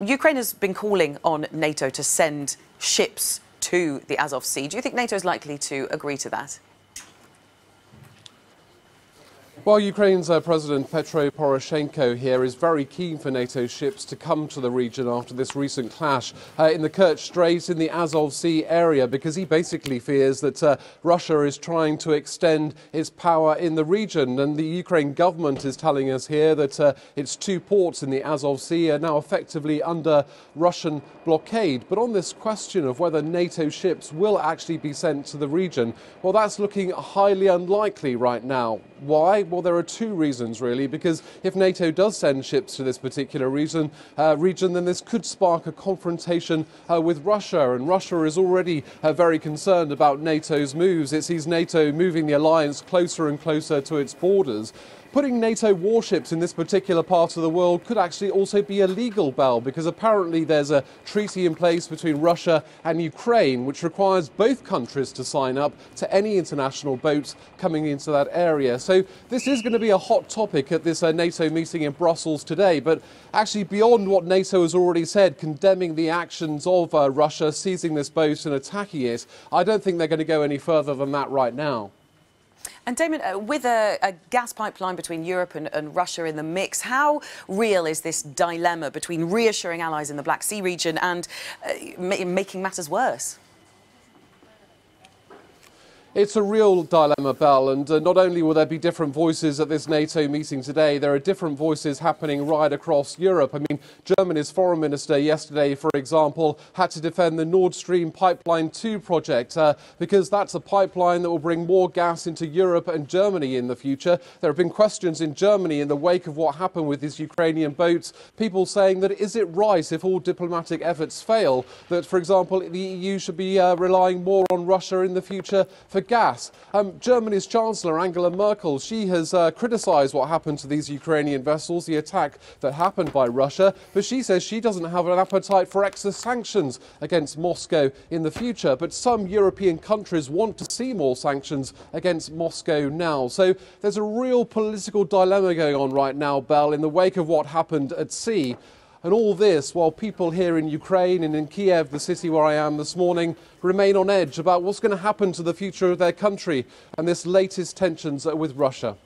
Ukraine has been calling on NATO to send ships to the Azov Sea. Do you think NATO is likely to agree to that? Well, Ukraine's President Petro Poroshenko here is very keen for NATO ships to come to the region after this recent clash in the Kerch Strait in the Azov Sea area, because he basically fears that Russia is trying to extend its power in the region. And the Ukraine government is telling us here that its two ports in the Azov Sea are now effectively under Russian blockade. But on this question of whether NATO ships will actually be sent to the region, well, that's looking highly unlikely right now. Why? Well, there are two reasons, really, because if NATO does send ships to this particular region, then this could spark a confrontation with Russia. And Russia is already very concerned about NATO's moves. It sees NATO moving the alliance closer and closer to its borders. Putting NATO warships in this particular part of the world could actually also be illegal, Bell, because apparently there's a treaty in place between Russia and Ukraine which requires both countries to sign up to any international boats coming into that area. So this is going to be a hot topic at this NATO meeting in Brussels today. But actually, beyond what NATO has already said, condemning the actions of Russia seizing this boat and attacking it, I don't think they're going to go any further than that right now. And Damon, with a gas pipeline between Europe and Russia in the mix, how real is this dilemma between reassuring allies in the Black Sea region and making matters worse? It's a real dilemma, Bell, and not only will there be different voices at this NATO meeting today, there are different voices happening right across Europe. I mean, Germany's foreign minister yesterday, for example, had to defend the Nord Stream Pipeline 2 project because that's a pipeline that will bring more gas into Europe and Germany in the future. There have been questions in Germany in the wake of what happened with these Ukrainian boats, people saying that is it right, if all diplomatic efforts fail, that, for example, the EU should be relying more on Russia in the future for gas. Germany's Chancellor Angela Merkel, she has criticised what happened to these Ukrainian vessels, the attack that happened by Russia, but she says she doesn't have an appetite for extra sanctions against Moscow in the future. But some European countries want to see more sanctions against Moscow now. So there's a real political dilemma going on right now, Bell, in the wake of what happened at sea. And all this while people here in Ukraine and in Kyiv, the city where I am this morning, remain on edge about what's going to happen to the future of their country and this latest tensions with Russia.